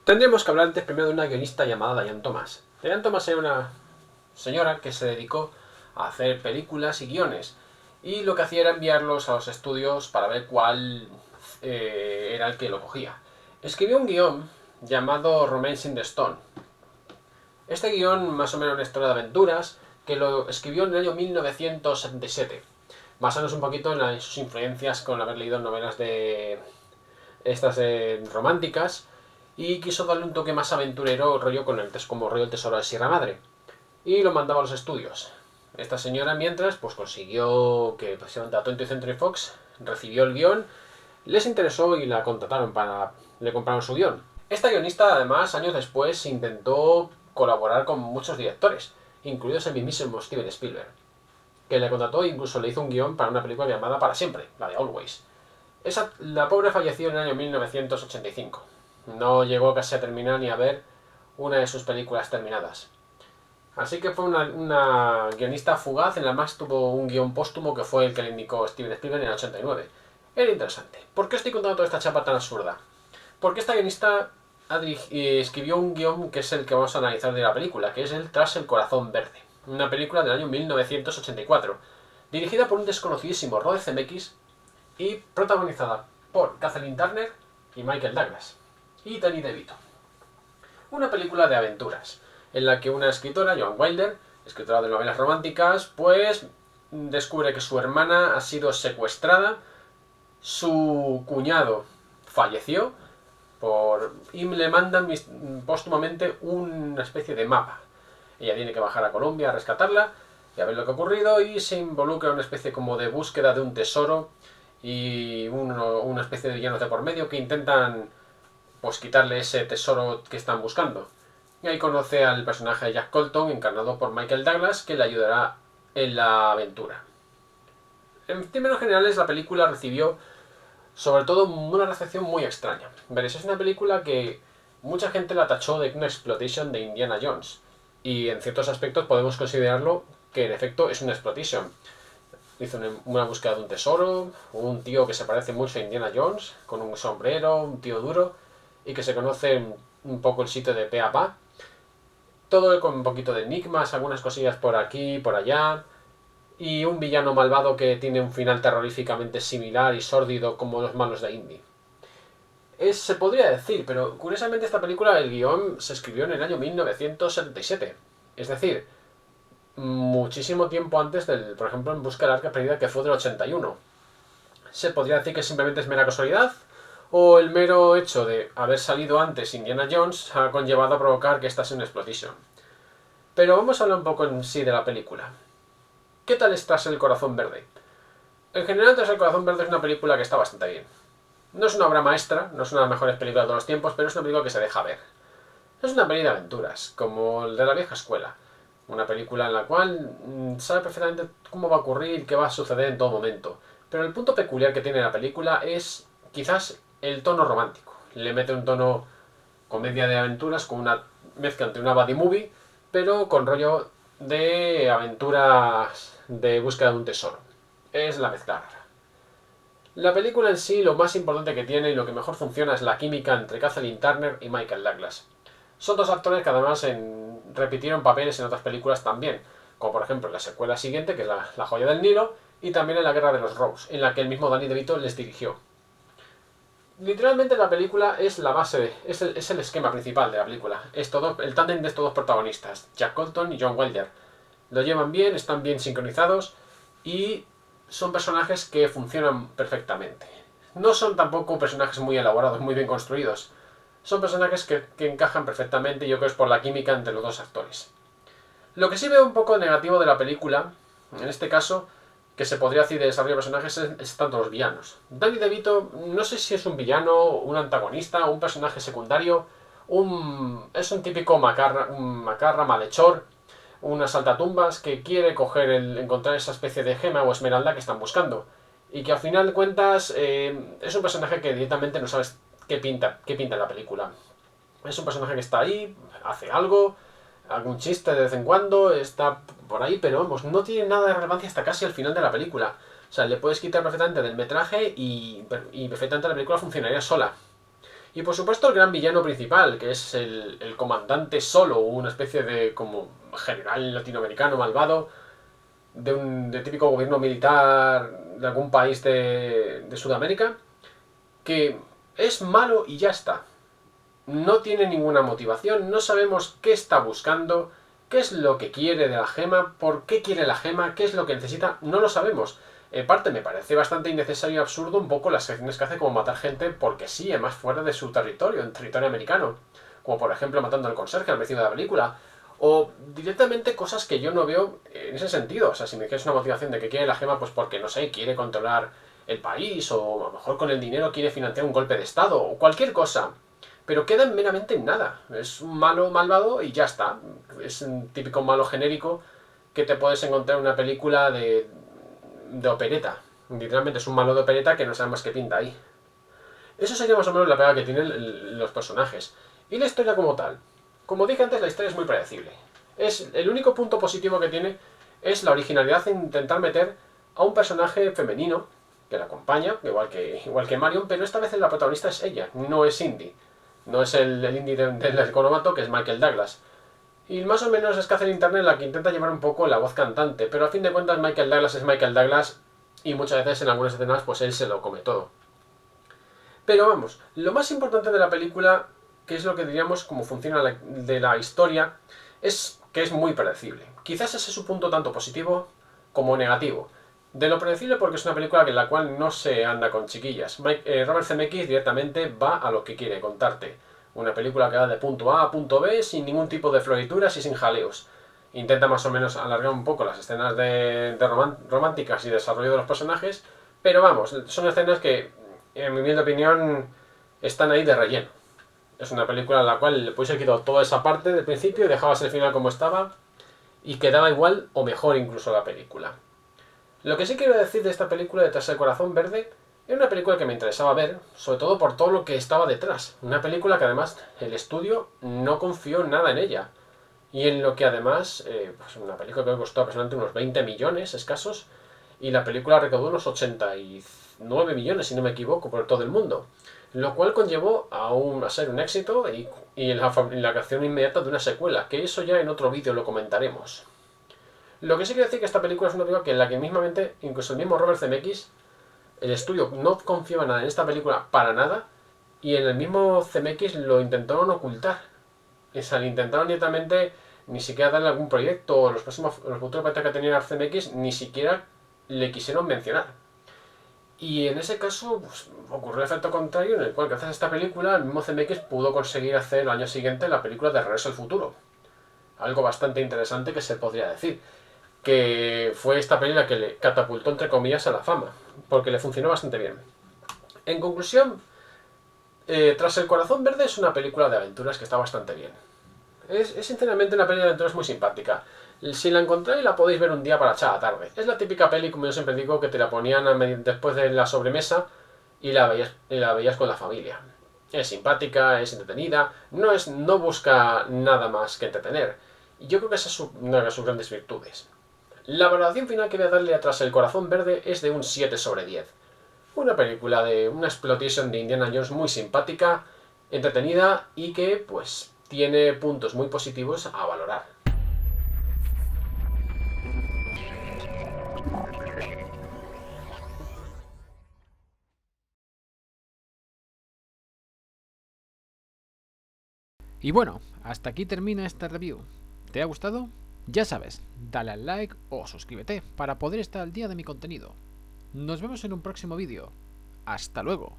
Tendríamos que hablar antes primero de una guionista llamada Diane Thomas. Diane Thomas era una señora que se dedicó a hacer películas y guiones. Y lo que hacía era enviarlos a los estudios para ver cuál era el que lo cogía. Escribió un guión llamado Romance in the Stone. Este guión, más o menos una historia de aventuras, que lo escribió en el año 1977. Basándose un poquito en sus influencias con haber leído novelas de estas románticas, y quiso darle un toque más aventurero, rollo con como rollo el tesoro de Sierra Madre, y lo mandaba a los estudios. Esta señora, mientras, pues consiguió que precisamente a 20th Century Fox recibió el guión, les interesó y la contrataron le compraron su guión. Esta guionista, además, años después intentó colaborar con muchos directores, incluidos el mismísimo Steven Spielberg, que le contrató e incluso le hizo un guión para una película llamada Para Siempre, la de Always. La pobre falleció en el año 1985. No llegó casi a terminar ni a ver una de sus películas terminadas. Así que fue una guionista fugaz, en la más tuvo un guión póstumo que fue el que le indicó Steven Spielberg en el 89. Era interesante. ¿Por qué estoy contando toda esta chapa tan absurda? Porque esta guionista escribió un guión que es el que vamos a analizar de la película, que es el Tras el Corazón Verde, una película del año 1984, dirigida por un desconocidísimo Robert Zemeckis y protagonizada por Kathleen Turner y Michael Douglas y Danny DeVito. Una película de aventuras en la que una escritora, Joan Wilder, escritora de novelas románticas, pues descubre que su hermana ha sido secuestrada, su cuñado falleció y le mandan póstumamente una especie de mapa. Ella tiene que bajar a Colombia a rescatarla y a ver lo que ha ocurrido, y se involucra en una especie como de búsqueda de un tesoro y una especie de villanos de por medio que intentan pues quitarle ese tesoro que están buscando. Y ahí conoce al personaje de Jack Colton, encarnado por Michael Douglas, que le ayudará en la aventura. En términos generales, la película recibió sobre todo una recepción muy extraña. Veréis, es una película que mucha gente la tachó de una exploitation de Indiana Jones, y en ciertos aspectos podemos considerarlo que en efecto es una exploitation. Hizo una búsqueda de un tesoro, un tío que se parece mucho a Indiana Jones, con un sombrero, un tío duro, y que se conoce un poco el sitio de pe a pa. Todo con un poquito de enigmas, algunas cosillas por aquí y por allá, y un villano malvado que tiene un final terroríficamente similar y sórdido como los malos de Indy. Se podría decir, pero curiosamente esta película, el guión se escribió en el año 1977. Es decir, muchísimo tiempo antes del, por ejemplo, En busca del arca perdida, que fue del 81. Se podría decir que simplemente es mera casualidad, o el mero hecho de haber salido antes Indiana Jones ha conllevado a provocar que esta sea una exploitation. Pero vamos a hablar un poco en sí de la película. ¿Qué tal es Tras el Corazón Verde? En general, Tras el Corazón Verde es una película que está bastante bien. No es una obra maestra, no es una de las mejores películas de todos los tiempos, pero es una película que se deja ver. Es una peli de aventuras, como el de la vieja escuela. Una película en la cual sabe perfectamente cómo va a ocurrir, qué va a suceder en todo momento. Pero el punto peculiar que tiene la película es quizás el tono romántico. Le mete un tono comedia de aventuras con una mezcla entre una buddy movie, pero con rollo de aventuras de búsqueda de un tesoro. Es la mezcla rara. La película en sí, lo más importante que tiene y lo que mejor funciona es la química entre Kathleen Turner y Michael Douglas. Son dos actores que además repitieron papeles en otras películas también, como por ejemplo en la secuela siguiente, que es la Joya del Nilo, y también en La Guerra de los Rose, en la que el mismo Danny DeVito les dirigió. Literalmente la película es la base, es el esquema principal de la película. Es todo, el tándem de estos dos protagonistas, Jack Colton y John Wilder. Lo llevan bien, están bien sincronizados y son personajes que funcionan perfectamente. No son tampoco personajes muy elaborados, muy bien construidos. Son personajes que encajan perfectamente, y yo creo que es por la química entre los dos actores. Lo que sí veo un poco negativo de la película, en este caso, que se podría decir de desarrollo de personajes, es tanto los villanos. Danny DeVito, no sé si es un villano, un antagonista, un personaje secundario, es un típico un macarra malhechor, una saltatumbas que quiere encontrar esa especie de gema o esmeralda que están buscando. Y que al final de cuentas es un personaje que directamente no sabes qué pinta en la película. Es un personaje que está ahí, hace algo, algún chiste de vez en cuando, está por ahí, pero vamos, no tiene nada de relevancia hasta casi al final de la película. O sea, le puedes quitar perfectamente del metraje y perfectamente la película funcionaría sola. Y por supuesto el gran villano principal, que es el comandante Solo, una especie de como general latinoamericano malvado, de típico gobierno militar de algún país de Sudamérica, que es malo y ya está. No tiene ninguna motivación, no sabemos qué está buscando, qué es lo que quiere de la gema, por qué quiere la gema, qué es lo que necesita, no lo sabemos. En parte me parece bastante innecesario y absurdo un poco las acciones que hace como matar gente porque sí, además fuera de su territorio, en territorio americano. Como por ejemplo matando al conserje al vecino de la película. O directamente cosas que yo no veo en ese sentido. O sea, si me quieres una motivación de que quiere la gema, pues porque, no sé, quiere controlar el país, o a lo mejor con el dinero quiere financiar un golpe de estado, o cualquier cosa. Pero queda meramente en nada. Es un malo malvado y ya está. Es un típico malo genérico que te puedes encontrar en una película de opereta. Literalmente es un malo de opereta que no sabemos qué pinta ahí. Eso sería más o menos la pega que tienen los personajes. Y la historia como tal. Como dije antes, la historia es muy predecible. El único punto positivo que tiene es la originalidad en intentar meter a un personaje femenino que la acompaña, igual que Marion, pero esta vez la protagonista es ella, no es Indy. No es el Indy del Economato, que es Michael Douglas. Y más o menos es que hace el internet la que intenta llevar un poco la voz cantante, pero a fin de cuentas Michael Douglas es Michael Douglas y muchas veces en algunas escenas pues él se lo come todo. Pero vamos, lo más importante de la película, que es lo que diríamos como funciona de la historia, es que es muy predecible. Quizás ese es su punto tanto positivo como negativo. De lo predecible porque es una película en la cual no se anda con chiquillas. Robert Zemeckis directamente va a lo que quiere contarte. Una película que va de punto A a punto B sin ningún tipo de florituras y sin jaleos. Intenta más o menos alargar un poco las escenas románticas y desarrollo de los personajes, pero vamos, son escenas que, en mi humilde opinión, están ahí de relleno. Es una película en la cual le puedes haber quitado toda esa parte del principio y dejabas el final como estaba y quedaba igual o mejor incluso la película. Lo que sí quiero decir de esta película de Tras el Corazón Verde, era una película que me interesaba ver, sobre todo por todo lo que estaba detrás. Una película que además el estudio no confió nada en ella. Y en lo que además, pues una película que costó aproximadamente unos 20 millones escasos, y la película recaudó unos 89 millones, si no me equivoco, por todo el mundo. Lo cual conllevó a ser un éxito y la creación inmediata de una secuela, que eso ya en otro vídeo lo comentaremos. Lo que sí quiero decir que esta película es una película que en la que mismamente, incluso el mismo Robert Zemeckis, el estudio no confiaba nada en esta película para nada, y en el mismo Zemeckis lo intentaron ocultar. O sea, le intentaron directamente ni siquiera darle algún proyecto, o los futuros proyectos que tenía Zemeckis ni siquiera le quisieron mencionar. Y en ese caso pues, ocurrió el efecto contrario, en el cual gracias a esta película el mismo Zemeckis pudo conseguir hacer el año siguiente la película de Regreso al Futuro. Algo bastante interesante que se podría decir. Que fue esta película que le catapultó entre comillas a la fama, porque le funcionó bastante bien. En conclusión, Tras el Corazón Verde es una película de aventuras que está bastante bien. Es sinceramente una peli de aventuras muy simpática. Si la encontráis la podéis ver un día para echar a la tarde. Es la típica peli, como yo siempre digo, que te la ponían después de la sobremesa y la veías con la familia. Es simpática, es entretenida, no busca nada más que entretener. Y yo creo que esa es una de sus grandes virtudes. La valoración final que voy a darle a Tras el Corazón Verde es de un 7/10. Una película de una exploitation de Indiana Jones muy simpática, entretenida y que, pues, tiene puntos muy positivos a valorar. Y bueno, hasta aquí termina esta review. ¿Te ha gustado? Ya sabes, dale al like o suscríbete para poder estar al día de mi contenido. Nos vemos en un próximo vídeo. ¡Hasta luego!